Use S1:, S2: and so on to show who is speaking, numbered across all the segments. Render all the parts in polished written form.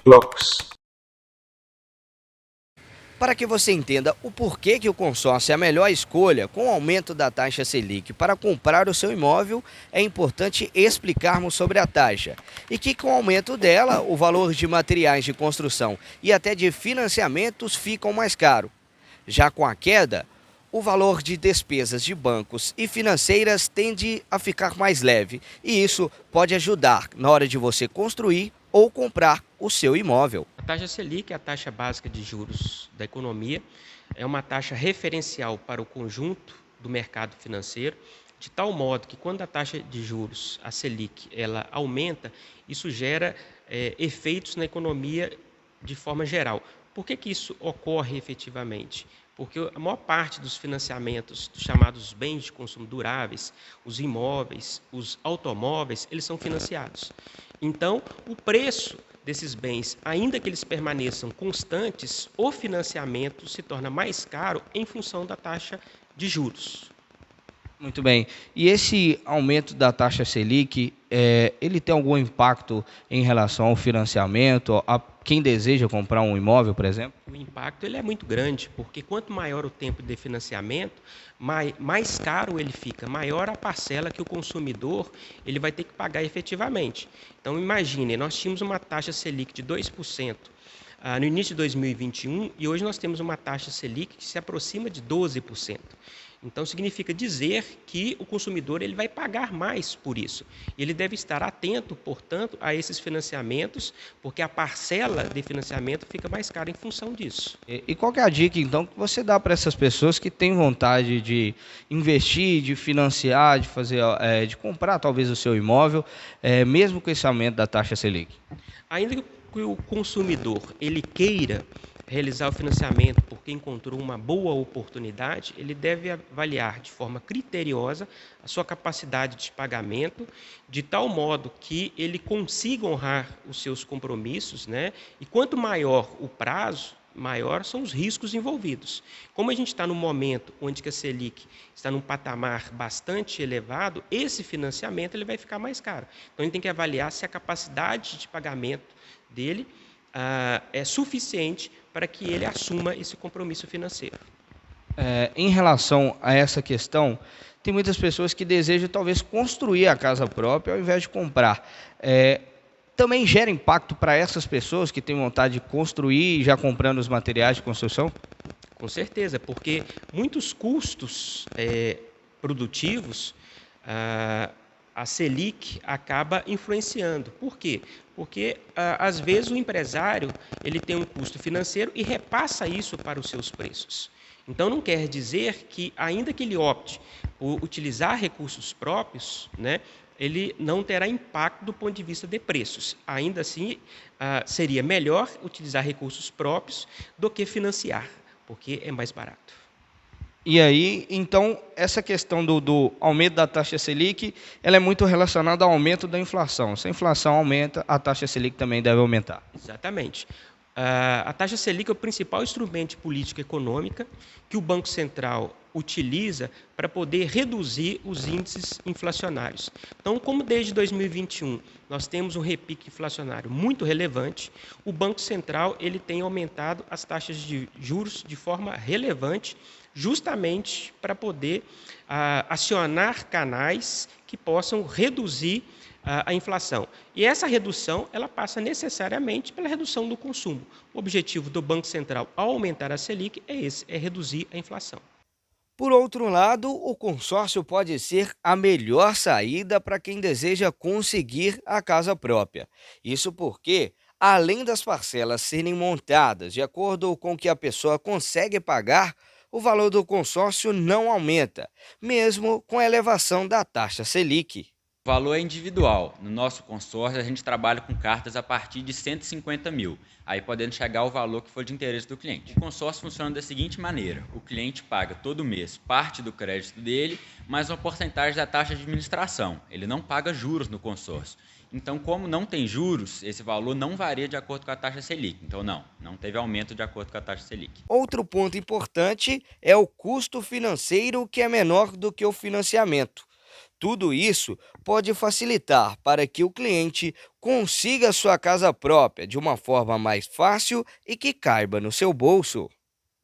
S1: blocos.
S2: Para que você entenda o porquê que o consórcio é a melhor escolha com o aumento da taxa Selic para comprar o seu imóvel, é importante explicarmos sobre a taxa e que com o aumento dela, o valor de materiais de construção e até de financiamentos ficam mais caro. Já com a queda, o valor de despesas de bancos e financeiras tende a ficar mais leve e isso pode ajudar na hora de você construir ou comprar o seu imóvel.
S3: A taxa Selic é a taxa básica de juros da economia, é uma taxa referencial para o conjunto do mercado financeiro, de tal modo que quando a taxa de juros, a Selic, ela aumenta, isso gera efeitos na economia de forma geral. Por que isso ocorre efetivamente? Porque a maior parte dos financiamentos dos chamados bens de consumo duráveis, os imóveis, os automóveis, eles são financiados. Então, o preço desses bens, ainda que eles permaneçam constantes, o financiamento se torna mais caro em função da taxa de juros.
S2: Muito bem. E esse aumento da taxa Selic, ele tem algum impacto em relação ao financiamento, a quem deseja comprar um imóvel, por exemplo?
S3: O impacto ele é muito grande, porque quanto maior o tempo de financiamento, mais caro ele fica, maior a parcela que o consumidor ele vai ter que pagar efetivamente. Então, imagine, nós tínhamos uma taxa Selic de 2% no início de 2021 e hoje nós temos uma taxa Selic que se aproxima de 12%. Então, significa dizer que o consumidor ele vai pagar mais por isso. Ele deve estar atento, portanto, a esses financiamentos, porque a parcela de financiamento fica mais cara em função disso.
S2: E qual que é a dica, então, que você dá para essas pessoas que têm vontade de investir, de financiar, de fazer, de comprar talvez o seu imóvel, mesmo com esse aumento da taxa Selic?
S3: Ainda que o consumidor ele queira realizar o financiamento porque encontrou uma boa oportunidade, ele deve avaliar de forma criteriosa a sua capacidade de pagamento, de tal modo que ele consiga honrar os seus compromissos, né? E quanto maior o prazo, maior são os riscos envolvidos. Como a gente está no momento onde que a Selic está num patamar bastante elevado, esse financiamento ele vai ficar mais caro. Então, a gente tem que avaliar se a capacidade de pagamento dele é suficiente para que ele assuma esse compromisso financeiro.
S2: Em relação a essa questão, tem muitas pessoas que desejam talvez construir a casa própria ao invés de comprar. Também gera impacto para essas pessoas que têm vontade de construir já comprando os materiais de construção?
S3: Com certeza, porque muitos custos produtivos a Selic acaba influenciando. Por quê? Porque, às vezes, o empresário ele tem um custo financeiro e repassa isso para os seus preços. Então, não quer dizer que, ainda que ele opte por utilizar recursos próprios, né, ele não terá impacto do ponto de vista de preços. Ainda assim, seria melhor utilizar recursos próprios do que financiar, porque é mais barato.
S2: E aí, então, essa questão do aumento da taxa Selic, ela é muito relacionada ao aumento da inflação. Se a inflação aumenta, a taxa Selic também deve aumentar.
S3: Exatamente. A taxa Selic é o principal instrumento de política econômica que o Banco Central utiliza para poder reduzir os índices inflacionários. Então, como desde 2021 nós temos um repique inflacionário muito relevante, o Banco Central ele tem aumentado as taxas de juros de forma relevante, justamente para poder acionar canais que possam reduzir a inflação. E essa redução ela passa necessariamente pela redução do consumo. O objetivo do Banco Central ao aumentar a Selic é esse, é reduzir a inflação.
S2: Por outro lado, o consórcio pode ser a melhor saída para quem deseja conseguir a casa própria. Isso porque, além das parcelas serem montadas de acordo com o que a pessoa consegue pagar, o valor do consórcio não aumenta, mesmo com a elevação da taxa Selic.
S4: O valor é individual. No nosso consórcio, a gente trabalha com cartas a partir de 150 mil, aí podendo chegar ao valor que for de interesse do cliente. O consórcio funciona da seguinte maneira: o cliente paga todo mês parte do crédito dele, mais uma porcentagem da taxa de administração. Ele não paga juros no consórcio. Então, como não tem juros, esse valor não varia de acordo com a taxa Selic. Então, não teve aumento de acordo com a taxa Selic.
S2: Outro ponto importante é o custo financeiro, que é menor do que o financiamento. Tudo isso pode facilitar para que o cliente consiga sua casa própria de uma forma mais fácil e que caiba no seu bolso.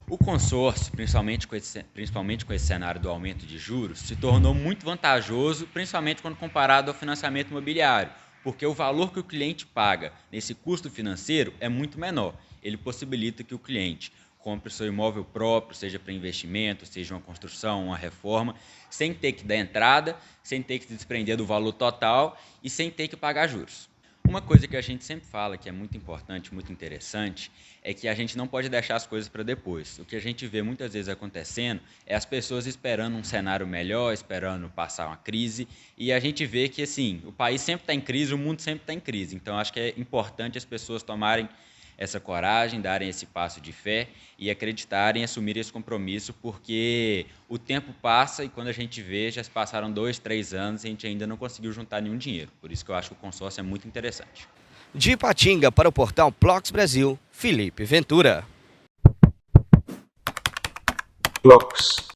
S4: O consórcio, principalmente com esse cenário do aumento de juros, se tornou muito vantajoso, principalmente quando comparado ao financiamento imobiliário, porque o valor que o cliente paga nesse custo financeiro é muito menor. Ele possibilita que o cliente compre o seu imóvel próprio, seja para investimento, seja uma construção, uma reforma, sem ter que dar entrada, sem ter que se desprender do valor total e sem ter que pagar juros. Uma coisa que a gente sempre fala, que é muito importante, muito interessante, é que a gente não pode deixar as coisas para depois. O que a gente vê muitas vezes acontecendo é as pessoas esperando um cenário melhor, esperando passar uma crise, e a gente vê que assim, o país sempre está em crise, o mundo sempre está em crise. Então acho que é importante as pessoas tomarem essa coragem, darem esse passo de fé e acreditarem, assumirem esse compromisso, porque o tempo passa e quando a gente vê, já se passaram 2, 3 anos e a gente ainda não conseguiu juntar nenhum dinheiro. Por isso que eu acho que o consórcio é muito interessante.
S2: De Ipatinga para o portal Plox Brasil, Felipe Ventura.
S1: Plox.